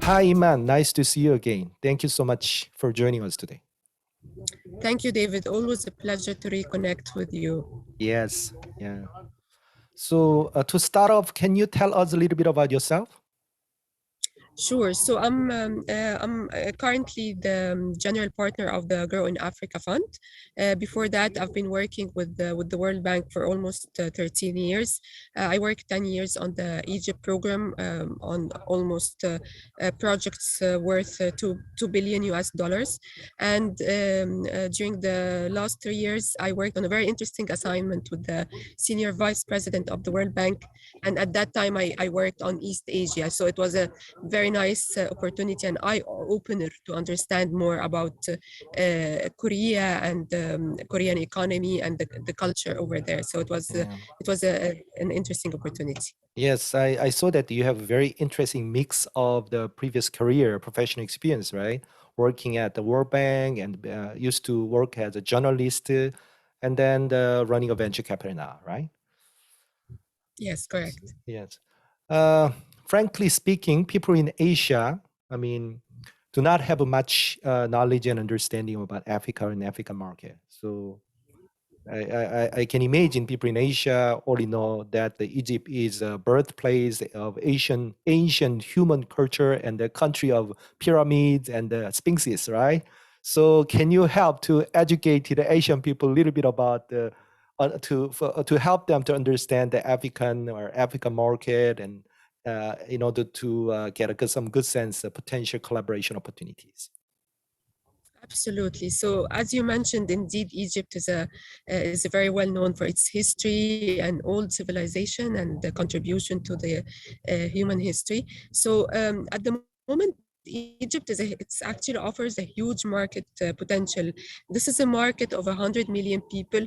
Hi, Iman. Nice to see you again. Thank you so much for joining us today. Thank you, David. Always a pleasure to reconnect with you. Yes. Yeah. So to start off, can you tell us a little bit about yourself? Sure. So I'm currently the general partner of the Grow in Africa Fund. Before that, I've been working with the World Bank for almost 13 years. I worked 10 years on the Egypt program on almost projects worth 2 billion US dollars. And during the last 3 years, I worked on a very interesting assignment with the senior vice president of the World Bank. And at that time, I worked on East Asia. So it was a very nice opportunity and eye opener to understand more about Korea and Korean economy and the culture over there. So Yeah. it was an interesting opportunity. Yes, I saw that you have a very interesting mix of the previous career, professional experience, right? Working at the World Bank and used to work as a journalist and then running a venture capital now, right? Yes, correct. Yes. Uh, Frankly speaking, people in Asia, I mean, do not have much knowledge and understanding about Africa and African market. So I can imagine people in Asia already know that the Egypt is a birthplace of Asian ancient human culture and the country of pyramids and the sphinxes, right? So can you help to educate the Asian people a little bit about the to help them to understand the African or African market and in order to get some good sense of potential collaboration opportunities? Absolutely. So, as you mentioned, indeed, Egypt is a very well known for its history and old civilization and the contribution to the human history. So, at the moment, Egypt it actually offers a huge market potential. This is a market of 100 million people,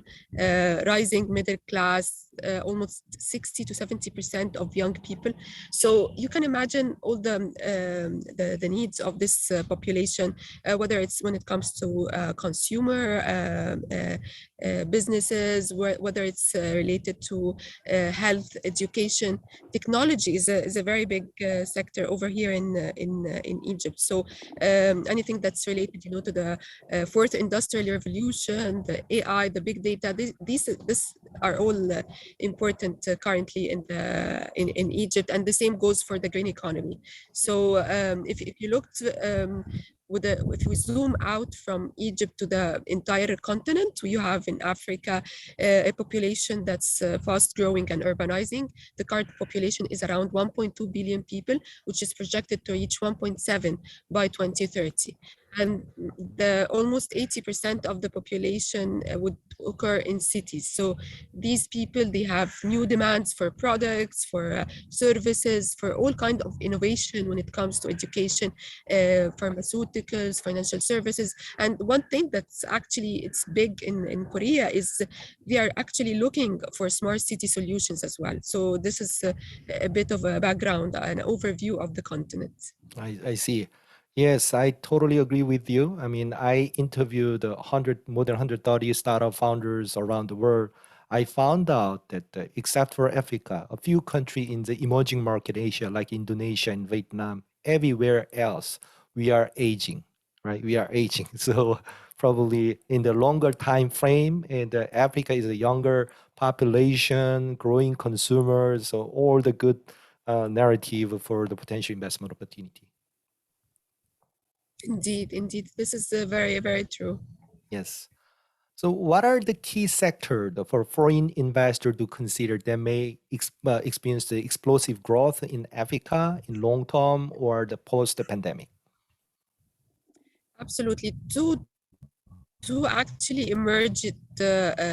rising middle class, almost 60 to 70% of young people. So you can imagine all the needs of this population, whether it's when it comes to consumer businesses, whether it's related to health, education. Technology is a very big sector over here in Egypt. So anything that's related, to the fourth industrial revolution, the AI, the big data, these are all important currently in Egypt, and the same goes for the green economy. So if you looked if we zoom out from Egypt to the entire continent, you have in Africa a population that's fast growing and urbanizing. The current population is around 1.2 billion people, which is projected to reach 1.7 by 2030. And the almost 80% of the population would occur in cities. So these people, they have new demands for products, for services, for all kind of innovation when it comes to education, pharmaceuticals, financial services. And one thing that's actually it's big in Korea is they are actually looking for smart city solutions as well. So this is a bit of a background, an overview of the continent. I see. Yes, I totally agree with you. I mean, I interviewed more than 130 startup founders around the world. I found out that except for Africa, a few countries in the emerging market Asia, like Indonesia and Vietnam, everywhere else, we are aging, right? We are aging. So probably in the longer time frame, and Africa is a younger population, growing consumers, so all the good narrative for the potential investment opportunity. Indeed, this is very, very true. Yes. So, what are the key sectors for foreign investor to consider that may experience the explosive growth in Africa in long term or the post pandemic? Absolutely. Two actually emerged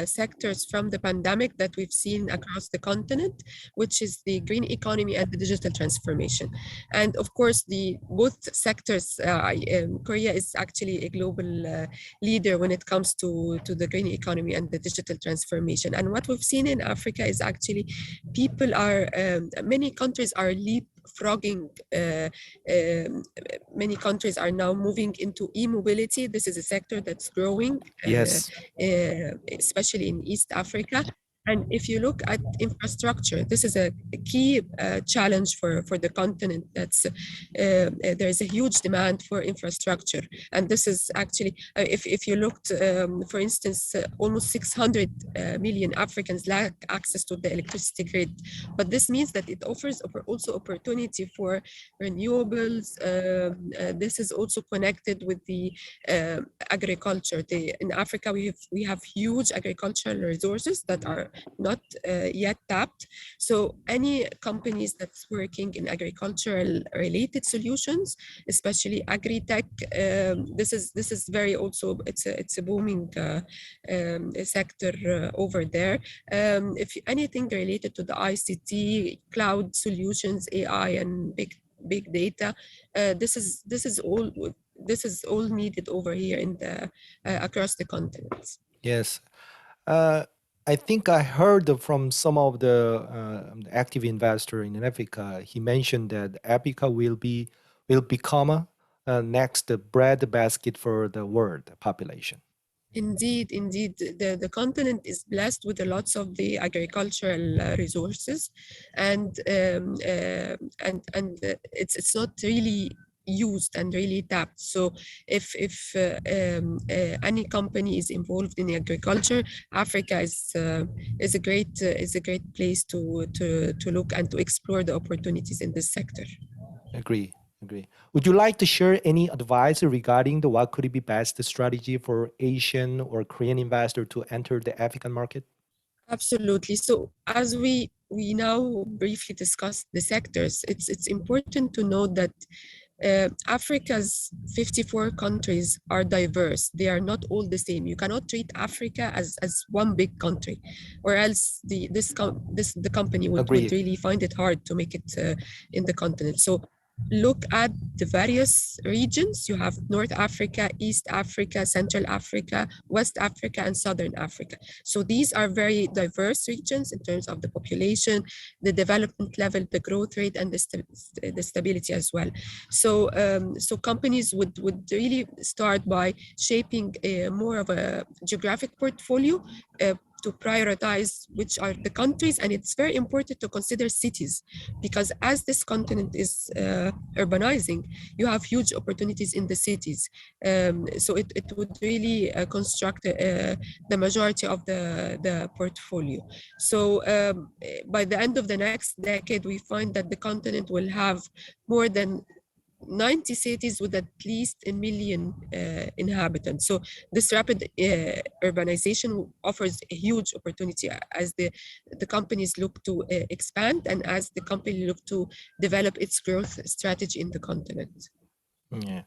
sectors from the pandemic that we've seen across the continent, which is the green economy and the digital transformation. And of course, the both sectors, Korea is actually a global leader when it comes to the green economy and the digital transformation. And what we've seen in Africa is actually many countries are leapfrogging. Many countries are now moving into e-mobility. This is a sector that's growing, Yes. especially in East Africa. And if you look at infrastructure, this is a key challenge for the continent. There's a huge demand for infrastructure. And this is actually, if you looked, for instance, almost 600 million Africans lack access to the electricity grid. But this means that it offers also opportunity for renewables. This is also connected with the agriculture. In Africa, we have huge agricultural resources that are not yet tapped. So any companies that's working in agricultural related solutions, especially agri-tech, this is very also, it's a booming sector over there. If anything related to the ICT, cloud solutions, AI, and big data, this is all needed over here in the across the continent. Yes. I think I heard from some of the active investor in Africa. He mentioned that Africa will become a next breadbasket for the world population. Indeed, the continent is blessed with lots of the agricultural resources, and it's not really used and really tapped. So if any company is involved in agriculture, Africa is a great place to look and to explore the opportunities in this sector. Agree. Would you like to share any advice regarding what could be best strategy for Asian or Korean investor to enter the African market? Absolutely. So as we now briefly discussed the sectors, it's important to note that Africa's 54 countries are diverse. They are not all the same. You cannot treat Africa as one big country, or else the company would really find it hard to make it in the continent. So look at the various regions. You have North Africa, East Africa, Central Africa, West Africa, and Southern Africa. So these are very diverse regions in terms of the population, the development level, the growth rate, and the stability as well. So companies would really start by shaping more of a geographic portfolio to prioritize which are the countries. And it's very important to consider cities, because as this continent is urbanizing, you have huge opportunities in the cities. So it would really construct the majority of the portfolio. So by the end of the next decade, we find that the continent will have more than 90 cities with at least 1 million inhabitants. So this rapid urbanization offers a huge opportunity as the companies look to expand, and as the company look to develop its growth strategy in the continent. Yeah,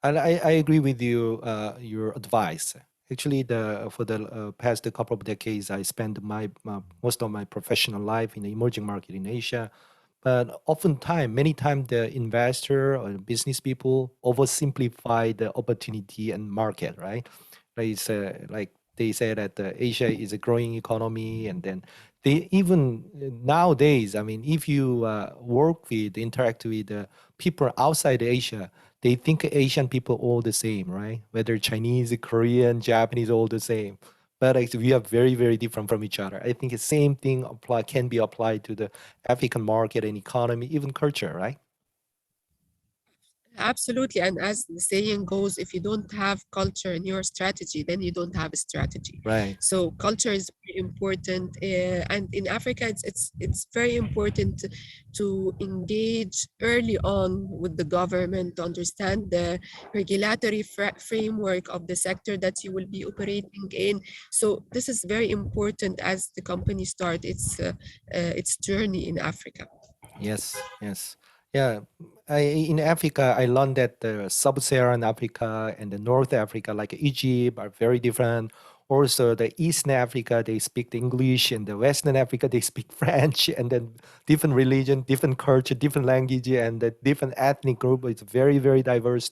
and I agree with you. Your advice. Actually, for the past couple of decades, I spent most of my professional life in the emerging market in Asia. But many times, the investor or business people oversimplify the opportunity and market, right? Like they say that Asia is a growing economy, and then they even nowadays, I mean, if you interact with people outside Asia, they think Asian people all the same, right? Whether Chinese, Korean, Japanese, all the same. But we are very, very different from each other. I think the same thing can be applied to the African market and economy, even culture, right? Absolutely. And as the saying goes, if you don't have culture in your strategy, then you don't have a strategy. Right. So culture is very important. And in Africa, it's very important to engage early on with the government, to understand the regulatory framework of the sector that you will be operating in. So this is very important as the company start its journey in Africa. Yes. Yeah, in Africa, I learned that the sub-Saharan Africa and the North Africa, like Egypt, are very different. Also, the Eastern Africa, they speak the English, and the Western Africa, they speak French, and then different religion, different culture, different language, and the different ethnic group. It's very, very diverse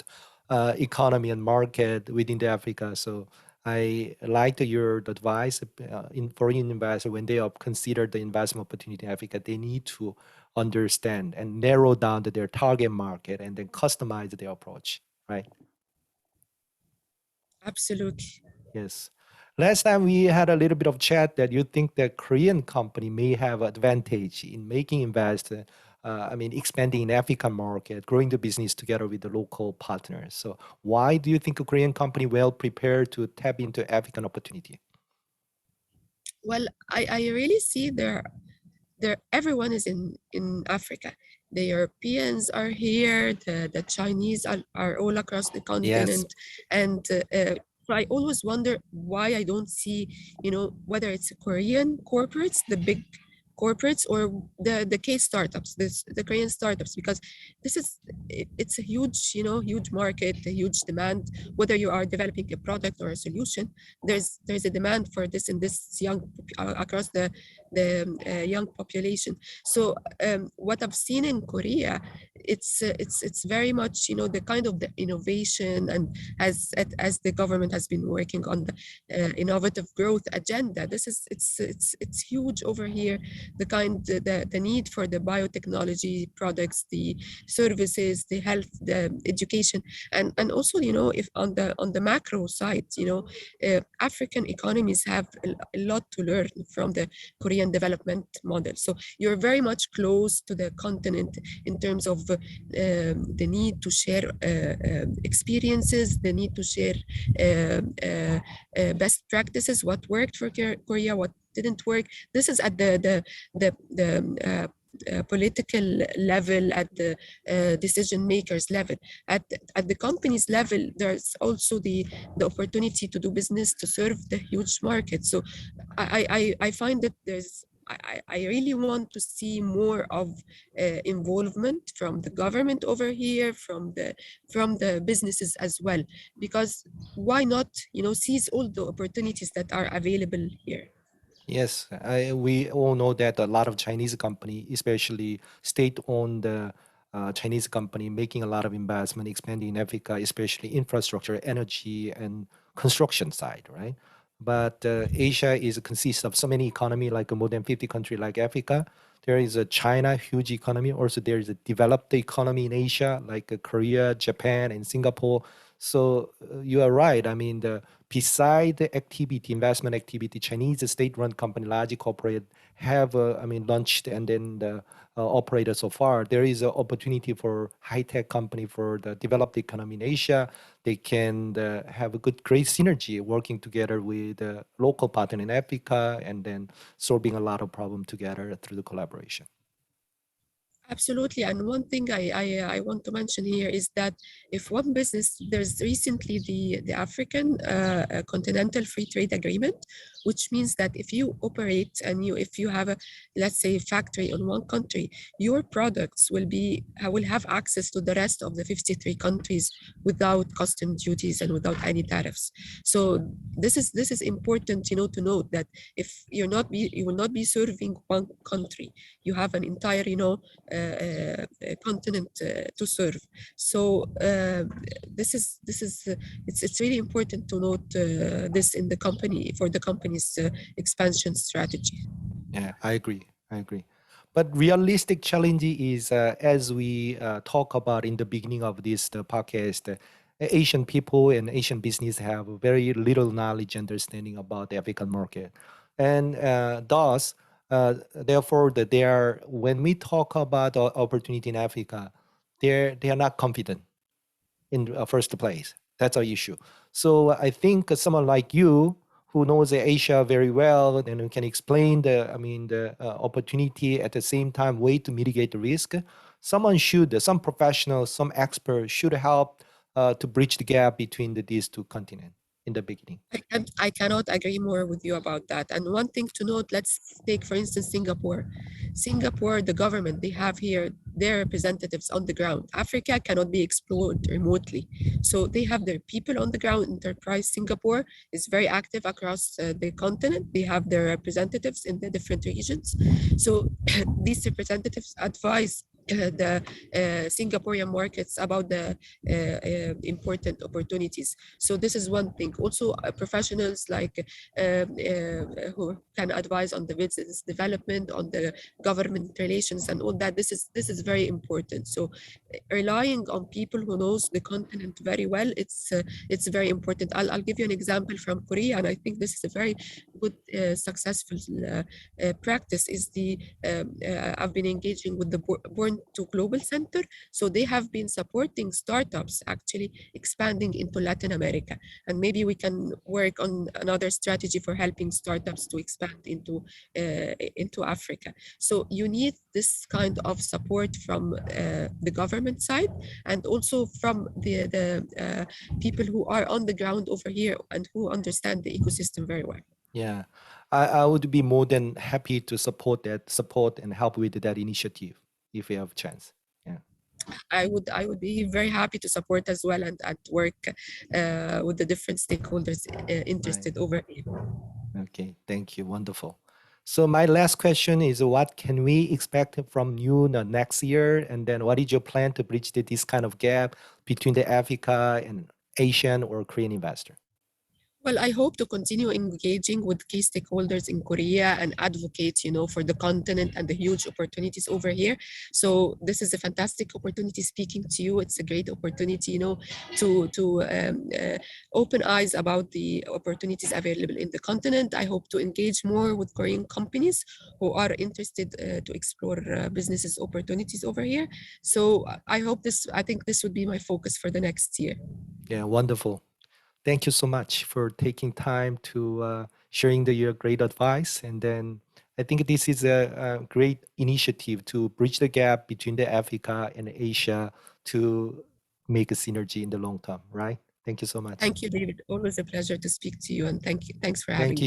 economy and market within the Africa. So I liked your advice in foreign investor when they consider the investment opportunity in Africa, they need to understand and narrow down to their target market and then customize their approach, right? Absolutely. Yes. Last time we had a little bit of chat that you think that Korean company may have advantage in making invest, expanding in African market, growing the business together with the local partners. So why do you think a Korean company well prepared to tap into African opportunity? Well, I really see everyone is in Africa. The Europeans are here, the Chinese are all across the Yes. continent. And so I always wonder why I don't see, whether it's Korean corporates, the big corporates, or the K startups, the Korean startups, because it's a huge, huge market, a huge demand. Whether you are developing a product or a solution, there's a demand for this in this across the young population. So what I've seen in Korea, it's very much, the kind of the innovation, and as the government has been working on the innovative growth agenda. This is it's huge over here. The need for the biotechnology products, the services, the health, the education, and also, if on the macro side, African economies have a lot to learn from the Korean development model. So you're very much close to the continent in terms of the need to share experiences, the need to share best practices, what worked for Korea, what didn't work. This is at the political level, at the decision makers level. At the companies level, there's also the opportunity to do business, to serve the huge market. So I find that I really want to see more of involvement from the government over here, from the businesses as well, because why not, seize all the opportunities that are available here. Yes, we all know that a lot of Chinese company, especially state-owned Chinese company, making a lot of investment, expanding in Africa, especially infrastructure, energy, and construction side, right? But Asia is consists of so many economy, like more than 50 country like Africa. There is a China, huge economy. Also, there is a developed economy in Asia, like Korea, Japan, and Singapore. So you are right. I mean, beside the activity, investment activity, Chinese state-run company, large corporate have, launched and then operated so far. There is an opportunity for high-tech company for the developed economy in Asia. They can have a great synergy working together with local partner in Africa and then solving a lot of problem together through the collaboration. Absolutely. And one thing I want to mention here is that if one business, there's recently the African Continental Free Trade Agreement, which means that if you operate and if you have a, let's say, factory in one country, your products will have access to the rest of the 53 countries without custom duties and without any tariffs. So this is important, to note that if you will not be serving one country, you have an entire, continent to serve. So it's really important to note this in the company, for the company's expansion strategy. Yeah, I agree. I agree. But realistic challenge is, as we talk about in the beginning of this the podcast, Asian people and Asian business have very little knowledge, understanding about the African market, and thus, therefore, that they are when we talk about opportunity in Africa, they are not confident in first place. That's our issue. So I think someone like you who knows the Asia very well and who can explain the opportunity at the same time way to mitigate the risk. Some professional, some expert should help to bridge the gap between these two continents in the beginning. I cannot agree more with you about that. And one thing to note, let's take, for instance, Singapore. Singapore, the government, they have here their representatives on the ground. Africa cannot be explored remotely. So they have their people on the ground. Enterprise Singapore is very active across the continent. They have their representatives in the different regions. So these representatives advise the Singaporean markets about the important opportunities. So this is one thing. Also, professionals like who can advise on the business development, on the government relations, and all that. This is very important. So relying on people who knows the continent very well, it's very important. I'll give you an example from Korea, and I think this is a very good successful practice. Is the I've been engaging with the Born to Global Center. So they have been supporting startups actually expanding into Latin America. And maybe we can work on another strategy for helping startups to expand into Africa. So you need this kind of support from the government side, and also from the people who are on the ground over here and who understand the ecosystem very well. Yeah, I would be more than happy to support and help with that initiative if we have a chance. Yeah. I would be very happy to support as well, and work with the different stakeholders interested over here. Okay, thank you. Wonderful. So my last question is, what can we expect from you the next year? And then what is your plan to bridge this kind of gap between the Africa and Asian or Korean investor? Well, I hope to continue engaging with key stakeholders in Korea and advocate, for the continent and the huge opportunities over here. So this is a fantastic opportunity speaking to you. It's a great opportunity, to open eyes about the opportunities available in the continent. I hope to engage more with Korean companies who are interested to explore businesses opportunities over here. So I think this would be my focus for the next year. Yeah, wonderful. Thank you so much for taking time to sharing your great advice. And then I think this is a great initiative to bridge the gap between the Africa and Asia to make a synergy in the long term, right? Thank you so much. Thank you, David. Always a pleasure to speak to you, and thanks for Thank having you. me.